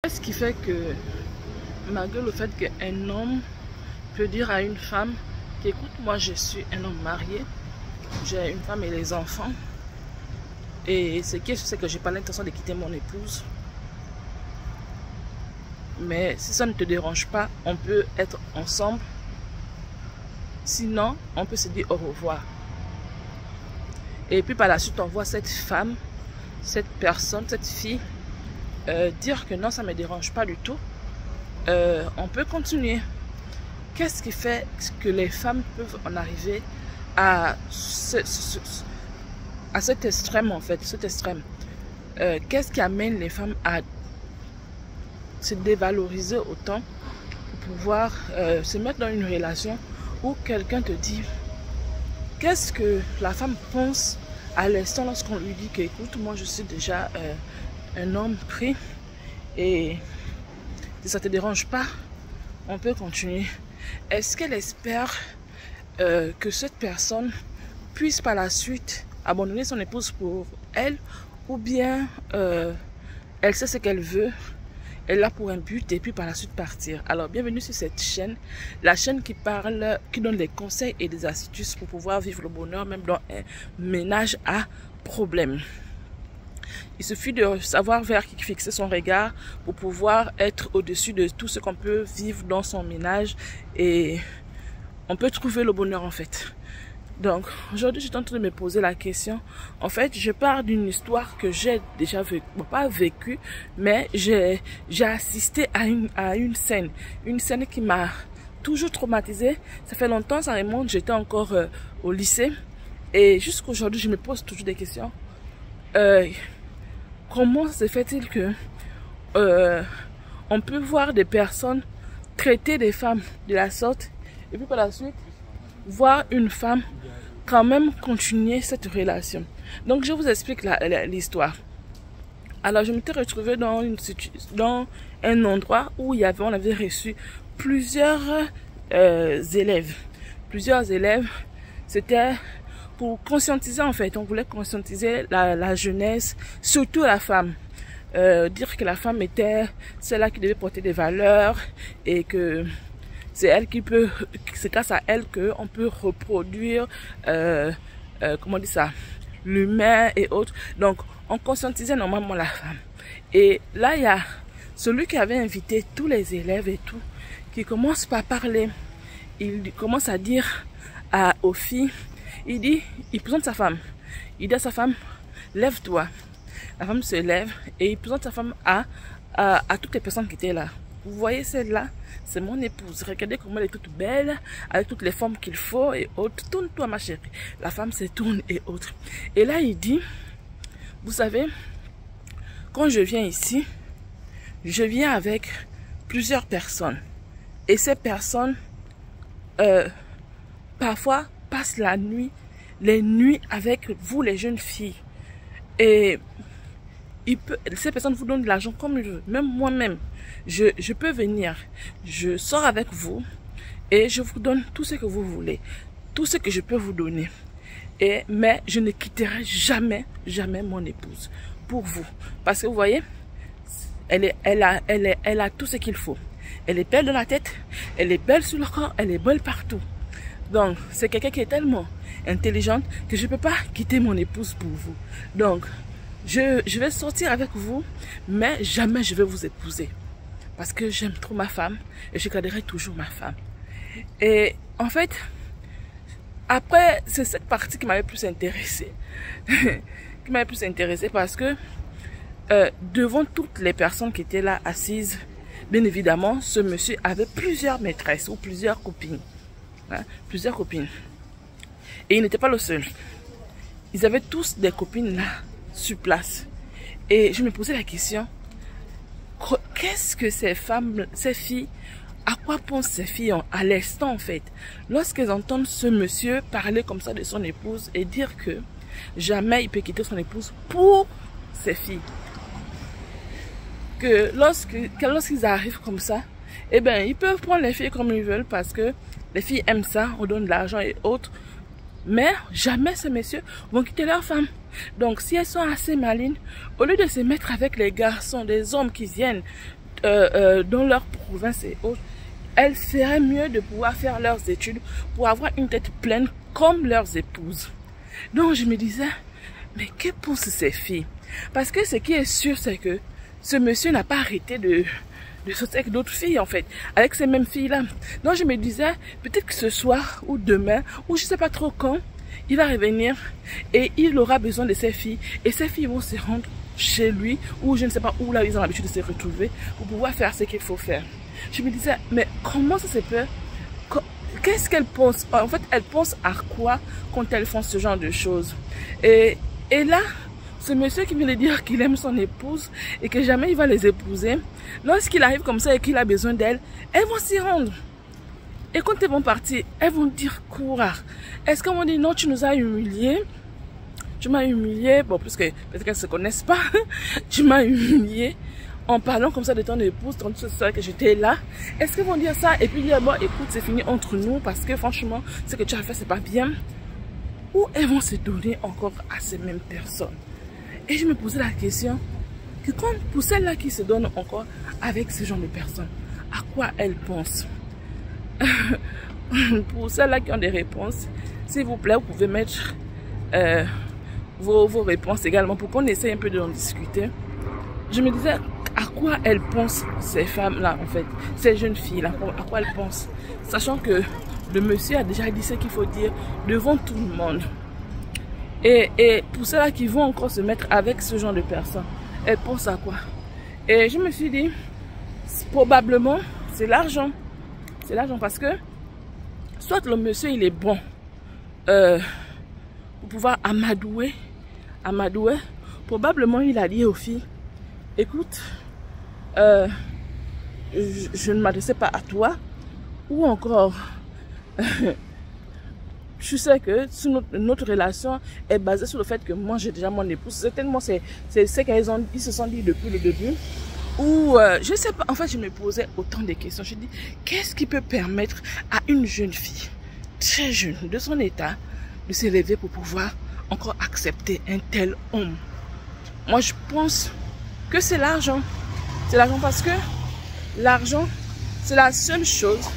Qu'est-ce qui fait que, malgré le fait qu'un homme peut dire à une femme qu'écoute, moi je suis un homme marié, j'ai une femme et les enfants, et ce qui est, c'est que j'ai pas l'intention de quitter mon épouse, mais si ça ne te dérange pas, on peut être ensemble, sinon on peut se dire au revoir. Et puis par la suite on voit cette femme, cette personne, cette fille dire que non, ça ne me dérange pas du tout, on peut continuer. Qu'est-ce qui fait que les femmes peuvent en arriver à cet extrême en fait, cet extrême? Qu'est-ce qui amène les femmes à se dévaloriser autant pour pouvoir se mettre dans une relation où quelqu'un te dit qu'est-ce que la femme pense à l'instant lorsqu'on lui dit que écoute, moi je suis déjà un homme pris et si ça te dérange pas, on peut continuer. Est-ce qu'elle espère que cette personne puisse par la suite abandonner son épouse pour elle, ou bien elle sait ce qu'elle veut, elle l'a pour un but et puis par la suite partir? Alors bienvenue sur cette chaîne, la chaîne qui parle, qui donne des conseils et des astuces pour pouvoir vivre le bonheur même dans un ménage à problème. Il suffit de savoir vers qui fixer son regard pour pouvoir être au-dessus de tout ce qu'on peut vivre dans son ménage et on peut trouver le bonheur en fait. Donc aujourd'hui je suis en train de me poser la question. En fait je pars d'une histoire que j'ai déjà vécue, bon, pas vécue, mais j'ai assisté à une scène qui m'a toujours traumatisée. Ça fait longtemps, ça remonte, j'étais encore au lycée et jusqu'aujourd'hui je me pose toujours des questions. Comment se fait-il que on peut voir des personnes traiter des femmes de la sorte et puis par la suite voir une femme quand même continuer cette relation? Donc je vous explique l'histoire. Alors je m'étais retrouvée dans un endroit où on avait reçu plusieurs élèves. C'était pour conscientiser en fait, on voulait conscientiser la jeunesse, surtout la femme. Dire que la femme était celle-là qui devait porter des valeurs et que c'est elle qui peut, c'est grâce à elle qu'on peut reproduire, comment on dit ça, l'humain et autres. Donc on conscientisait normalement la femme. Et là il y a celui qui avait invité tous les élèves et tout, qui commence par parler. Il commence à dire aux filles, il présente sa femme. Il dit à sa femme, lève-toi. La femme se lève et il présente sa femme à toutes les personnes qui étaient là. Vous voyez celle-là, c'est mon épouse. Regardez comment elle est toute belle, avec toutes les formes qu'il faut et autres. Tourne-toi ma chérie. La femme se tourne et autres. Et là il dit, vous savez, quand je viens ici, je viens avec plusieurs personnes. Et ces personnes, parfois, passent les nuits avec vous les jeunes filles. Et ces personnes vous donnent de l'argent comme je veux. Même moi-même, je peux venir. Je sors avec vous et je vous donne tout ce que vous voulez. Tout ce que je peux vous donner. Mais je ne quitterai jamais mon épouse pour vous. Parce que vous voyez, elle a tout ce qu'il faut. Elle est belle de la tête, elle est belle sur le corps, elle est belle partout. Donc, c'est quelqu'un qui est tellement intelligente que je ne peux pas quitter mon épouse pour vous. Donc, je vais sortir avec vous, mais jamais je vais vous épouser. Parce que j'aime trop ma femme et je garderai toujours ma femme. Et en fait, après, c'est cette partie qui m'avait plus intéressée. Qui m'avait plus intéressée parce que devant toutes les personnes qui étaient là assises, bien évidemment, ce monsieur avait plusieurs maîtresses ou plusieurs copines. Hein, plusieurs copines. Et il n'était pas le seul. Ils avaient tous des copines là, sur place. Et je me posais la question, qu'est-ce que ces femmes, ces filles, à quoi pensent ces filles à l'instant en fait, lorsqu'elles entendent ce monsieur parler comme ça de son épouse et dire que jamais il peut quitter son épouse pour ses filles. Que lorsqu'ils arrivent comme ça, eh bien, ils peuvent prendre les filles comme ils veulent parce que les filles aiment ça, on donne de l'argent et autres. Mais jamais ces messieurs vont quitter leur femme. Donc si elles sont assez malines, au lieu de se mettre avec les garçons, des hommes qui viennent dans leur province et autres, elles feraient mieux de pouvoir faire leurs études pour avoir une tête pleine comme leurs épouses. Donc je me disais, mais que pensent ces filles? Parce que ce qui est sûr, c'est que ce monsieur n'a pas arrêté de sortir avec d'autres filles en fait, avec ces mêmes filles-là. Donc je me disais, peut-être que ce soir ou demain, ou je sais pas trop quand, il va revenir et il aura besoin de ces filles. Et ces filles vont se rendre chez lui, ou je ne sais pas où là ils ont l'habitude de se retrouver, pour pouvoir faire ce qu'il faut faire. Je me disais, mais comment ça se peut? Qu'est-ce qu'elle pense? En fait, elle pense à quoi quand elles font ce genre de choses? Et là, ce monsieur qui vient de dire qu'il aime son épouse et que jamais il va les épouser, lorsqu'il arrive comme ça et qu'il a besoin d'elle, elles vont s'y rendre. Et quand elles vont partir, elles vont dire quoi? Est-ce qu'elles vont dire non, tu nous as humiliés? Tu m'as humilié, bon, puisque peut-être qu'elles ne se connaissent pas, tu m'as humilié en parlant comme ça de ton épouse, tandis que j'étais là. Est-ce qu'ils vont dire ça et puis dire, bon, écoute, c'est fini entre nous parce que franchement, ce que tu as fait, c'est pas bien? Ou elles vont se donner encore à ces mêmes personnes? Et je me posais la question, que quand, pour celles-là qui se donnent encore avec ce genre de personnes, à quoi elles pensent? Pour celles-là qui ont des réponses, s'il vous plaît, vous pouvez mettre vos réponses également pour qu'on essaye un peu d'en discuter. Je me disais, à quoi elles pensent ces femmes-là en fait, ces jeunes filles-là, à quoi elles pensent, sachant que le monsieur a déjà dit ce qu'il faut dire devant tout le monde. Et pour ceux-là qui vont encore se mettre avec ce genre de personnes, elles pensent à quoi? Et je me suis dit, probablement, c'est l'argent. C'est l'argent parce que, soit le monsieur il est bon pour pouvoir amadouer, probablement il a dit aux filles, écoute, je ne m'adressais pas à toi, ou encore, je sais que notre relation est basée sur le fait que moi j'ai déjà mon épouse. Certainement c'est ce qu'ils se sont dit depuis le début. Ou je sais pas, en fait je me posais autant de questions. Je dis, qu'est-ce qui peut permettre à une jeune fille, très jeune, de son état, de s'élever pour pouvoir encore accepter un tel homme? Moi je pense que c'est l'argent. C'est l'argent parce que l'argent, c'est la seule chose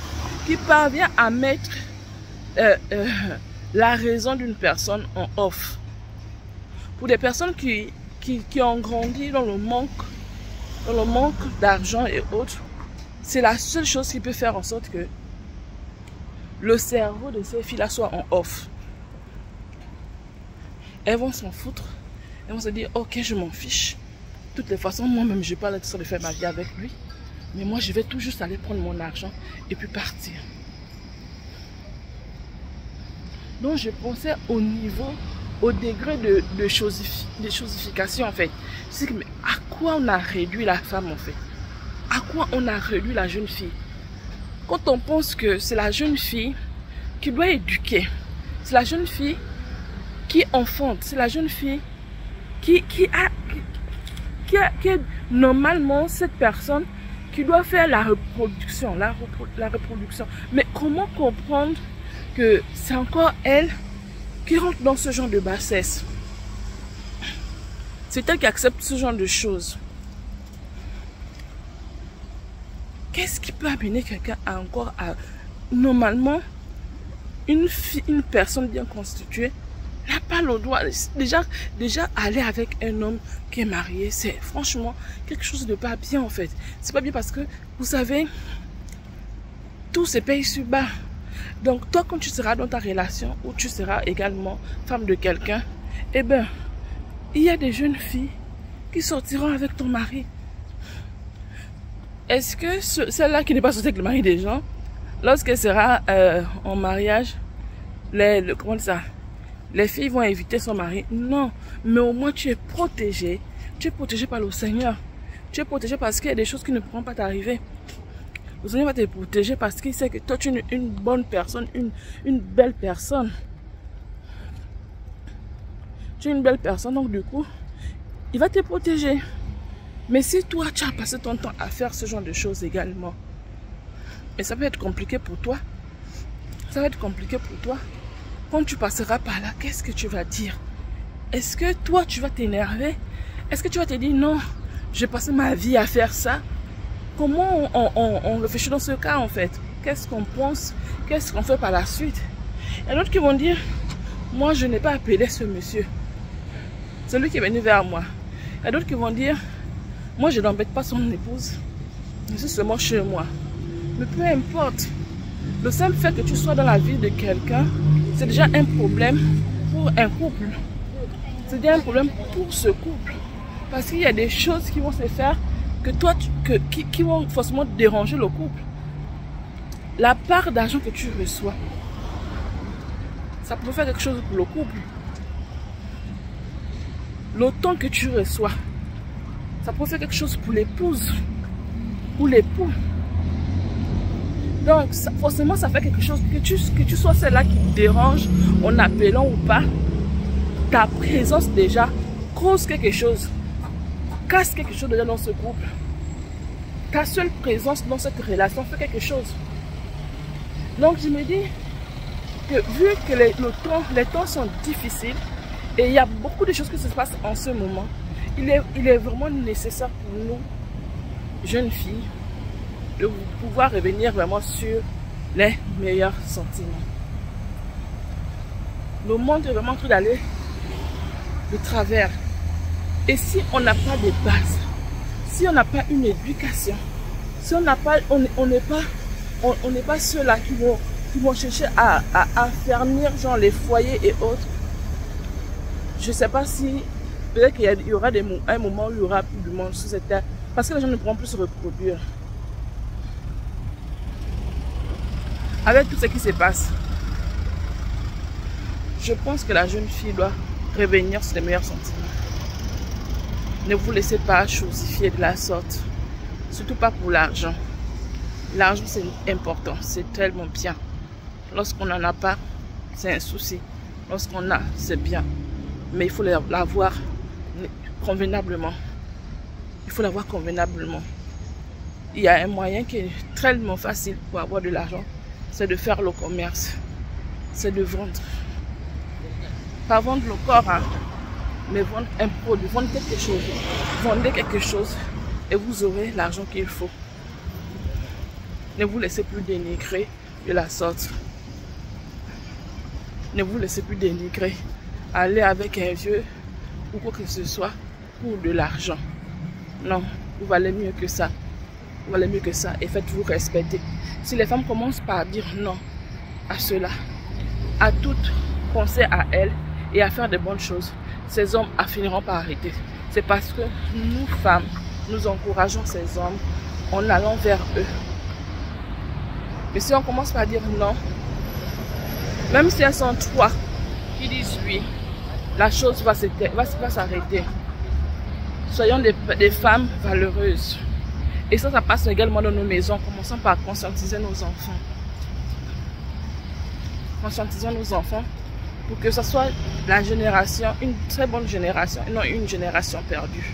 qui parvient à mettre la raison d'une personne en off. Pour des personnes qui ont grandi dans le manque d'argent et autres, c'est la seule chose qui peut faire en sorte que le cerveau de ces filles-là soit en off. Elles vont s'en foutre. Elles vont se dire, ok, je m'en fiche. De toutes les façons, moi-même, je parle de faire ma vie avec lui. Mais moi, je vais tout juste aller prendre mon argent et puis partir. Donc, je pensais au degré de chosification, en fait. C'est que, mais à quoi on a réduit la femme, en fait? À quoi on a réduit la jeune fille? Quand on pense que c'est la jeune fille qui doit éduquer, c'est la jeune fille qui enfante, c'est la jeune fille qui est normalement cette personne qui doit faire la reproduction, la reproduction. Mais comment comprendre que c'est encore elle qui rentre dans ce genre de bassesse? C'est elle qui accepte ce genre de choses. Qu'est-ce qui peut amener quelqu'un à encore à... Normalement, une personne bien constituée n'a pas le droit. Déjà aller avec un homme qui est marié, c'est franchement quelque chose de pas bien en fait. C'est pas bien parce que, vous savez, tout se paye sur bas. Donc toi, quand tu seras dans ta relation, ou tu seras également femme de quelqu'un, eh ben, il y a des jeunes filles qui sortiront avec ton mari. Est-ce que celle-là qui n'est pas sortie avec le mari des gens, lorsqu'elle sera en mariage, comment dire ça, les filles vont éviter son mari? Non, mais au moins tu es protégée. Tu es protégée par le Seigneur. Tu es protégée parce qu'il y a des choses qui ne pourront pas t'arriver. Le Seigneur va te protéger parce qu'il sait que toi tu es une bonne personne, une belle personne. Tu es une belle personne, donc du coup, il va te protéger. Mais si toi tu as passé ton temps à faire ce genre de choses également, et ça va être compliqué pour toi. Ça va être compliqué pour toi. Quand tu passeras par là, qu'est-ce que tu vas dire? Est-ce que toi, tu vas t'énerver? Est-ce que tu vas te dire, non, j'ai passé ma vie à faire ça? comment on réfléchit dans ce cas en fait? Qu'est-ce qu'on pense? Qu'est-ce qu'on fait par la suite? Il y a d'autres qui vont dire, moi je n'ai pas appelé ce monsieur. C'est lui qui est venu vers moi. Il y a d'autres qui vont dire, moi je n'embête pas son épouse. Je suis seulement chez moi. Mais peu importe. Le simple fait que tu sois dans la vie de quelqu'un, c'est déjà un problème pour un couple. C'est déjà un problème pour ce couple. Parce qu'il y a des choses qui vont se faire que toi, qui vont forcément déranger le couple. La part d'argent que tu reçois, ça peut faire quelque chose pour le couple. Le temps que tu reçois, ça peut faire quelque chose pour l'épouse ou l'époux. Donc, forcément, ça fait quelque chose, que tu sois celle-là qui te dérange en appelant ou pas. Ta présence déjà cause quelque chose, casse quelque chose déjà dans ce couple. Ta seule présence dans cette relation fait quelque chose. Donc, je me dis que vu que les temps sont difficiles et il y a beaucoup de choses qui se passent en ce moment, il est vraiment nécessaire pour nous, jeunes filles, de pouvoir revenir vraiment sur les meilleurs sentiments. Le monde est vraiment en train d'aller de travers. Et si on n'a pas de base, si on n'a pas une éducation, si on n'a pas, on n'est pas ceux-là qui vont chercher à affermir genre les foyers et autres, je ne sais pas si peut-être qu'il y aura un moment où il y aura plus de monde sur cette terre parce que les gens ne pourront plus se reproduire. Avec tout ce qui se passe, je pense que la jeune fille doit revenir sur les meilleurs sentiments. Ne vous laissez pas chosifier de la sorte, surtout pas pour l'argent. L'argent c'est important, c'est tellement bien. Lorsqu'on n'en a pas, c'est un souci. Lorsqu'on a, c'est bien. Mais il faut l'avoir convenablement. Il faut l'avoir convenablement. Il y a un moyen qui est tellement facile pour avoir de l'argent, c'est de faire le commerce. C'est de vendre. Pas vendre le corps, hein, mais vendre un produit, vendre quelque chose. Vendez quelque chose et vous aurez l'argent qu'il faut. Ne vous laissez plus dénigrer de la sorte. Ne vous laissez plus dénigrer. Allez avec un vieux ou quoi que ce soit pour de l'argent. Non, vous valez mieux que ça. Vous valez mieux que ça et faites-vous respecter. Si les femmes commencent par dire non à cela, à toutes penser à elles et à faire de bonnes choses, ces hommes finiront par arrêter. C'est parce que nous, femmes, nous encourageons ces hommes en allant vers eux. Mais si on commence par dire non, même si elles sont trois qui disent oui, la chose va s'arrêter. Soyons des femmes valeureuses. Et ça passe également dans nos maisons. Commençons par conscientiser nos enfants. Conscientisons nos enfants pour que ce soit la génération, une très bonne génération, et non une génération perdue.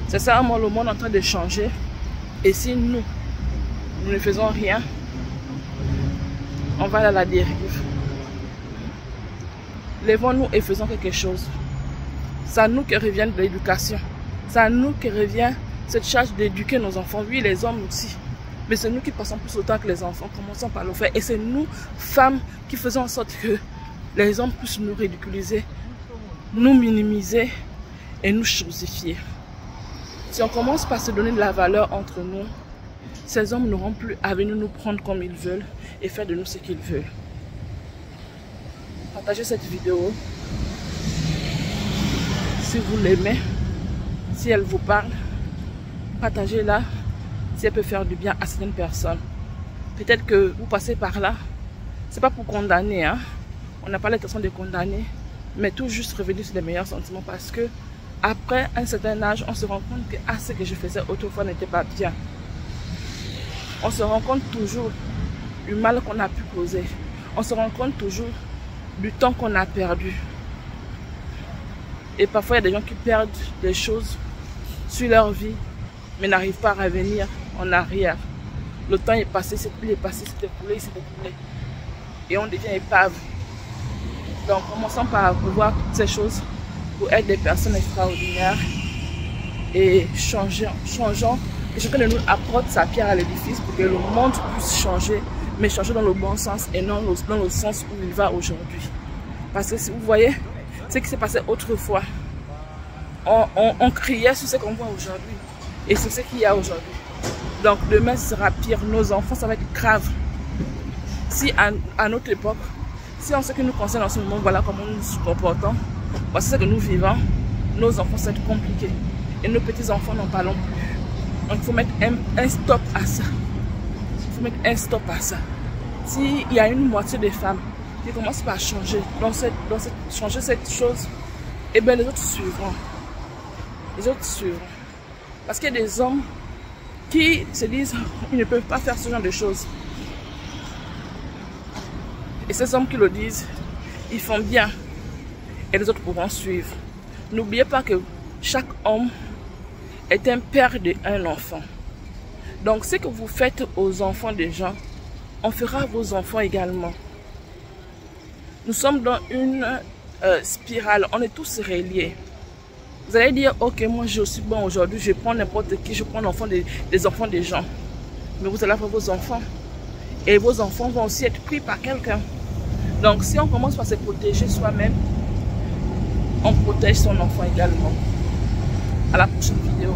C'est ça, le monde est en train de changer. Et si nous ne faisons rien, on va à la dérive. Lèvons-nous et faisons quelque chose. C'est à nous que revient de l'éducation. C'est à nous que revient cette charge d'éduquer nos enfants. Oui, les hommes aussi. Mais c'est nous qui passons plus autant que les enfants. Commençons par le faire. Et c'est nous, femmes, qui faisons en sorte que les hommes puissent nous ridiculiser, nous minimiser et nous chosifier. Si on commence par se donner de la valeur entre nous, ces hommes n'auront plus à venir nous prendre comme ils veulent et faire de nous ce qu'ils veulent. Partagez cette vidéo si vous l'aimez, si elle vous parle. Partagez-la si elle peut faire du bien à certaines personnes. Peut-être que vous passez par là, c'est pas pour condamner, hein. On n'a pas l'intention de condamner, mais tout juste revenir sur les meilleurs sentiments parce que après un certain âge, on se rend compte que ce que je faisais autrefois n'était pas bien. On se rend compte toujours du mal qu'on a pu causer. On se rend compte toujours du temps qu'on a perdu. Et parfois, il y a des gens qui perdent des choses sur leur vie, mais n'arrivent pas à revenir en arrière. Le temps est passé, c'est écoulé, c'est écoulé. Et on devient épave. Donc, commençons par revoir toutes ces choses pour être des personnes extraordinaires et changeons que chacun de nous apporte sa pierre à l'édifice pour que le monde puisse changer, mais changer dans le bon sens et non dans le sens où il va aujourd'hui. Parce que si vous voyez ce qui s'est passé autrefois, on criait sur ce qu'on voit aujourd'hui et sur ce qu'il y a aujourd'hui. Donc demain ce sera pire, nos enfants ça va être grave. Si à notre époque, si en ce qui nous concerne en ce moment, voilà comment nous nous comportons, voici ce que nous vivons, nos enfants ça va être compliqué. Et nos petits-enfants n'en parlons plus. Donc il faut mettre un stop à ça. Il faut mettre un stop à ça. S'il y a une moitié des femmes qui commencent par changer, changer cette chose, et bien les autres suivront. Les autres suivront. Parce qu'il y a des hommes qui se disent qu'ils ne peuvent pas faire ce genre de choses. Et ces hommes qui le disent, ils font bien. Et les autres pourront suivre. N'oubliez pas que chaque homme est un père d'un enfant. Donc ce que vous faites aux enfants des gens, on fera à vos enfants également. Nous sommes dans une spirale, on est tous reliés. Vous allez dire, ok, moi je suis bon aujourd'hui, je prends n'importe qui, je prends l'enfant des enfants des gens. Mais vous allez avoir vos enfants. Et vos enfants vont aussi être pris par quelqu'un. Donc si on commence par se protéger soi-même, on protège son enfant également. À la prochaine vidéo.